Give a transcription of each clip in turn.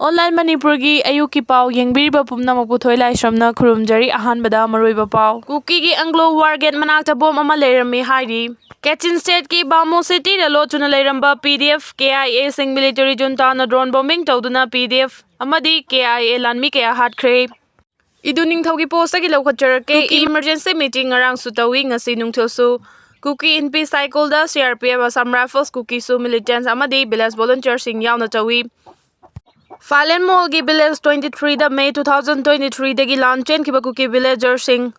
Online Manipuri ayuki pau yengbiriba pumnamok puthoi laisramna khurumjari ahanbada maroiba pau Kuki gi Anglo War Gate manakta bom ama leirami hairi Kachin State ki Bamo City da lotuna leiramba PDF KIA sing military junta na drone bombing tawduna PDF amadi KIA lanmi kaya hatkre Iduning thawgi posta gi lokhatjarake emergency meeting ngarang sutawi ngasi nungthosu Kuki Inpi cycle da CRPF Assam Rifles Kuki su militants amadi village volunteers sing yauna tawi Falen Mall gi village 23 da May 2023 dagi launchen kiba Kuki villagers sing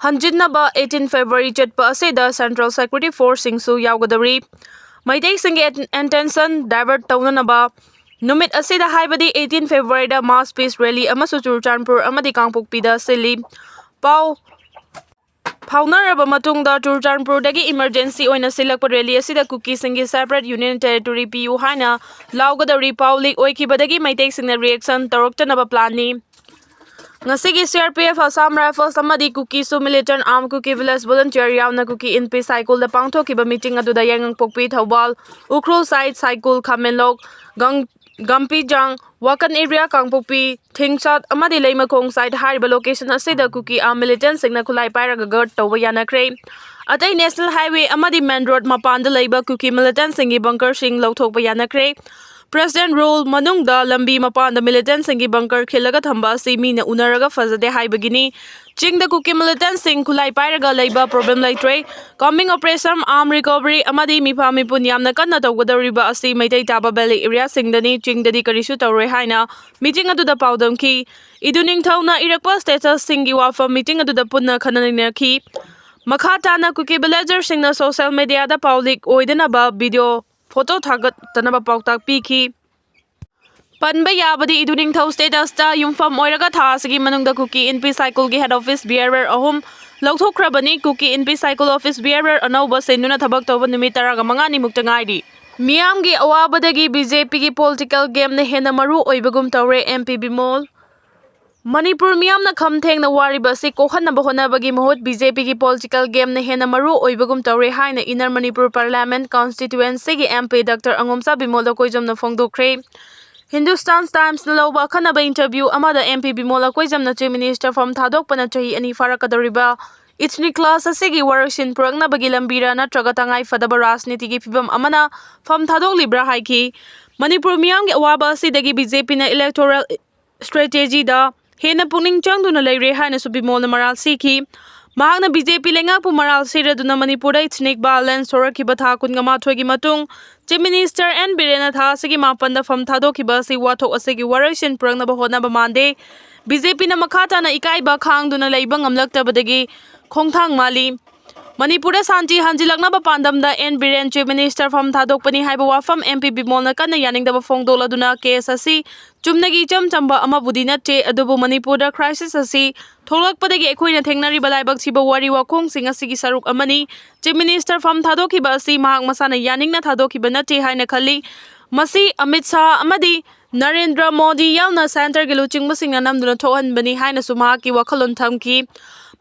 Hanjinaba 18 February chatpa aseda Central Security Force sing su yawgadari Maitei sing attention divert tawnanaba Numit aseda haibadi 18 February da mass peace rally amasu Churchanpur amadi Kangpokpi da sili Pau Paunaraba matungda Churchanpur dagi emergency oina silakpa rally asida Kukisingna separate union territory PU haina lawgadari Paulik oikibadagi Maitei singna reaction taroktanaba planni Ngasigi CRPF Assam Rifles amadi Kuki su militant armed Kuki village volunteer yauna Kuki Inpi cycle da pangthokiba meeting aduda yangang pokpi Thawbal Ukhrul side cycle Khamenlok Gampi Jang Wakan area Kangpokpi Thingsat amadi Leimakong side hariba location asida Kuki militant singna khulai pairaga guard tawba yanakre Atai national highway amadi main road mapanda leiba Kuki militant singi bunker sing lauthokpa yanakre President rule manungda lambi mapanda militant singi bunker khilaga thamba si mina unaraga fazade haibagini chingda Kuki militant sing khulai pairaga leiba problem laitre coming operation arm recovery amadi mipami punyamna kanna tawgadariba asi maitai taba valley area singdani chingdadi karisu tawre haina meeting aduda paudamki iduning thawna irakpa status singi wafam meeting aduda punna khananina ki makhatana Kuki villager singna social media da public oidanaba video photo thagat tanaba pautak piki Panba yabadi iduning thau status ta yumfam oiraga thasigi manungda Kuki Inpi cycle gi head office bearer ahum lauthokrabani Kuki Inpi cycle office bearer anauba senuna thabak tawba numit 15 ni mukta ngaidi Miyam gi awabadagi BJP gi political game na hena maru oibagum tawre MP Bimol Manipur miyam na khamtheng na wariba si kohanaba honabagi mahut BJP gi political game na hena maru oibagum tawre haina Inner Manipur Parliament constituency gi MP Dr. Oja Bimolna koijam na phongdokre Hindustan Times na lawba khanaba interview amada MP Bimolna koijam na Chief Minister from thadokpana chahi ani farakadariba Ichni class asigi warashin purakna bagi lambira natraga tangai fadaba rajniti gi phibam amana from thadok libra haiki Manipur miyam gi awaba asidagi BJP na electoral strategy da hena puning changduna leire haina su Bimolna maral siki mahakna BJP lengakpu maral siraduna Manipurda ichnik balance sorakiba tha kungama thoigi matung Chief Minister N Birena tha asigi mapanda from thadokiba si wathok asigi warashin purakna ba honaba mande BJP na makhata na ikaiba khangduna leiba ngamlaktabadagi Khongthang Mali Manipurda Santi Hanjilakna Pandamda N Biren Chief Minister from Thadokpani Haiba Wafam MP Bimolna Kana Yaningda Fongdoladuna case asi Chumnagi Chamba Amabudi Nate Adubu Manipurda crisis asi Tholakpadagi Equina Tengnari Balaibak Siba Wari Wakong Singasigi Saruk Amani Chief Minister from Thadokiba asi Mahak Masana Yaningna Thadokiba Nate Haina Kali Masi Amit Shah Amadi Narendra Modi Yauna Center Giluching Masing Namduna Tohan Bani Haina Sumaki Wakalon Tamki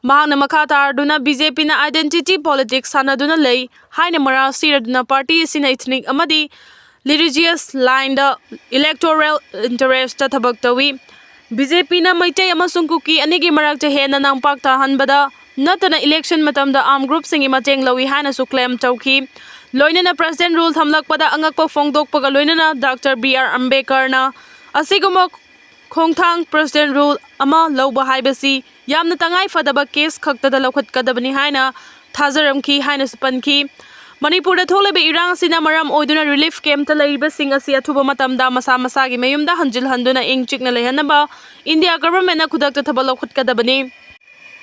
Mahakna makhatar duna BJP na identity politics sanaduna lei haina mara siraduna party sina ethnic amadi religious line da electoral interest ta thabak tawi BJP na maitai amasung Kuki anigi marak cha hena nangpak ta hanbada natana election matamda arm group singi mateng lawi haina su claim chauki loinana president rule thamlakpada angakpa phongdokpaga loinana Dr. BR Ambedkar na asiguma Khongthang president rule ama lawba haibasi yamna tangai fadaba case khakta da lokhat kadabani haina thajaramki haina spanki Manipur da tholabe irang sina maram oiduna relief camp ta laiba sing asi athuba matamda masa masa gi mayumda hanjil handuna ingchikna lehanaba India government na khudak ta thaba lokhat kadabani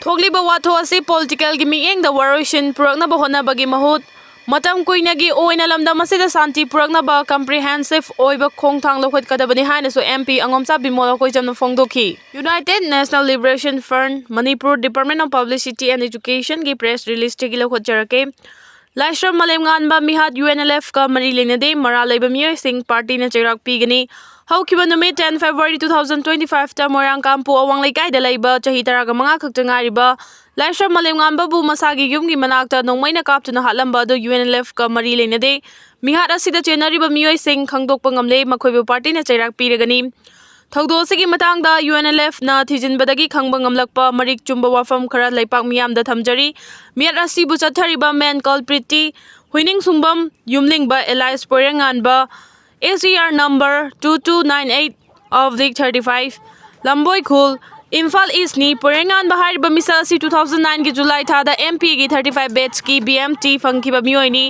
thogliba watho asi political gi mieng da waroshin purakna ba hona bagi mahut Matam kuinagi oina lamda masida santi purakna ba comprehensive oiba khongthang lokhat kadabani haina so MP Oja Bimolna koijam na phongdoki United National Liberation Front Manipur Department of Publicity and Education gi press release tegi lokhat jarake Laishram malemngan ba mihat UNLF ka mari lenade mara leiba miyoi sing party na chairak pigani Haukiba numit 10 February 2025 ta Moirang Kampu awang laikai da leiba chahi taraga manga khakta ngariba Laishram malemngan babu masagi yumgi manakta nongmaina kaptuna hatlamba do UNLF ka mari lenade mihat asida chenariba miyoi sing khangdokpa ngamle makhoiba party na chairak piragani Thaudo asigi matangda UNLF na thijinbadagi khangba ngamlakpa marik chumba wafam khara leipak miyamda thamjari miat asibu chathariba main culprit huining sungbam yumlingba Elias Porenganba ACR number 2298/35 Lamboy Khul Imphal East ni Porengan bahari ba misal si 2009 ki July thada MP ki 35 batch ki BMT fangkiba mioi ni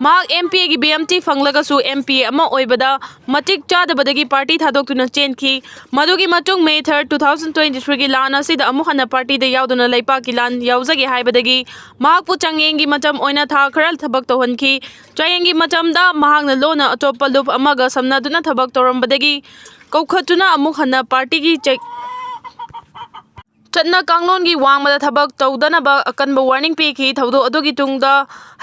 mahak MP ki BMT fanglaga su MP ama oibada matik chada badagi party thadok tuna chen ki madugi matung May 3 2023 ki lana sida amu hana party da yauduna leipa ki lan yauzagi haibadagi mahak pu changyengi matam oina tha kharal thabak tohan ki chayyengi matam da mahak na lona atopa lup amaga samnaduna thabak torambadagi kaukhatuna amu hana party ki Chatna Kanglon gi wangmada thabak tawdanaba akanba warning piki thaudo adugi tungda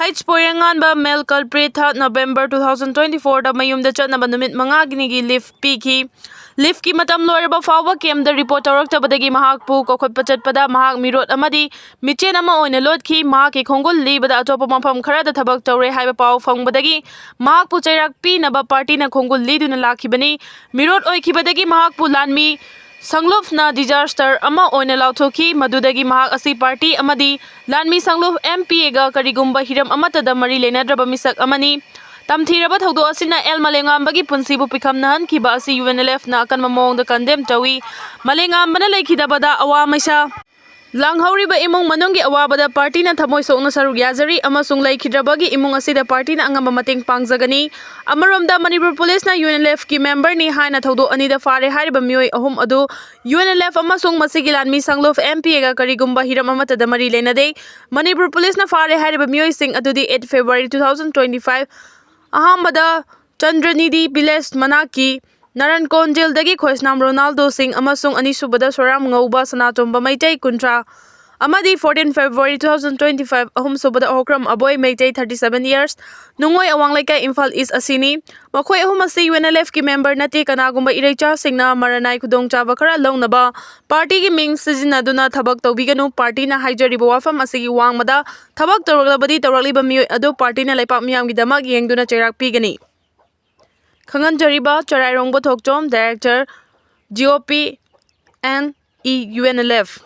H Porenganba male culprit tha November 2024 da mayumda chatnaba numit manga gi leave piki leave ki matam loiraba fawa kem da report tawraktabadagi mahak pu kokhatpa chatpada mahak mirot amadi michen ama oina lotki mahak ki khongol libada atopa mafam khara da thabak tawre haiba paw fangbadagi mahak pu chairak pi naba party na khongol liduna lakhibani mirot oikhibadagi mahak pu lanmi Sangluf na disaster ama oina lauthoki madudagi mahak asi party amadi lanmi sangluf MP ga karigumba hiram amata da mari lenadraba misak amani tamthiraba thaudo asina el malengambagi punsibu pikhamnahan kiba asi UNLF na Akanbi Maongda condemn tawi malengambana leikhidabada awamaisa Langhauriba imong manunggi awabada party na thamoi sokna saruk yazari amasung leikidrabagi imong asida party na angamba mating pangjagani amaromda Manipur police na UNLF ki member ni haina thaudo anida fare hariba mioi ahum adu UNLF amasung masigi lanmi sanglof MP ga karigumba hiram amata da mari lenade Manipur police na fare hariba mioi sing adudi 8 February 2025 ahambada Chandranidi Biles Manaki Naran Konjil dagi Khoisnam Ronaldo Singh amasung anisubada Soram Ngauba Sanatomba Maitai Kuntra Amadi 14 February 2025 ahum subada Okram Aboy Maitai 37 years Nungoy Awanglaika Imphal East Asini Makhoi ahum asi UNLF ki member nati kanagumba Iraicha Singna Maranai Kudong Chaba khara longnaba party ki ming sizinaduna thabak tawbiganu party na haijariba wafam asigi wangmada thabak tawraglabadi tawragliba mioi adu party na laipak miyamgi damak yengduna chairak pigani Khangan Jariba Charairongbo Thokchom Director GOP and UNLF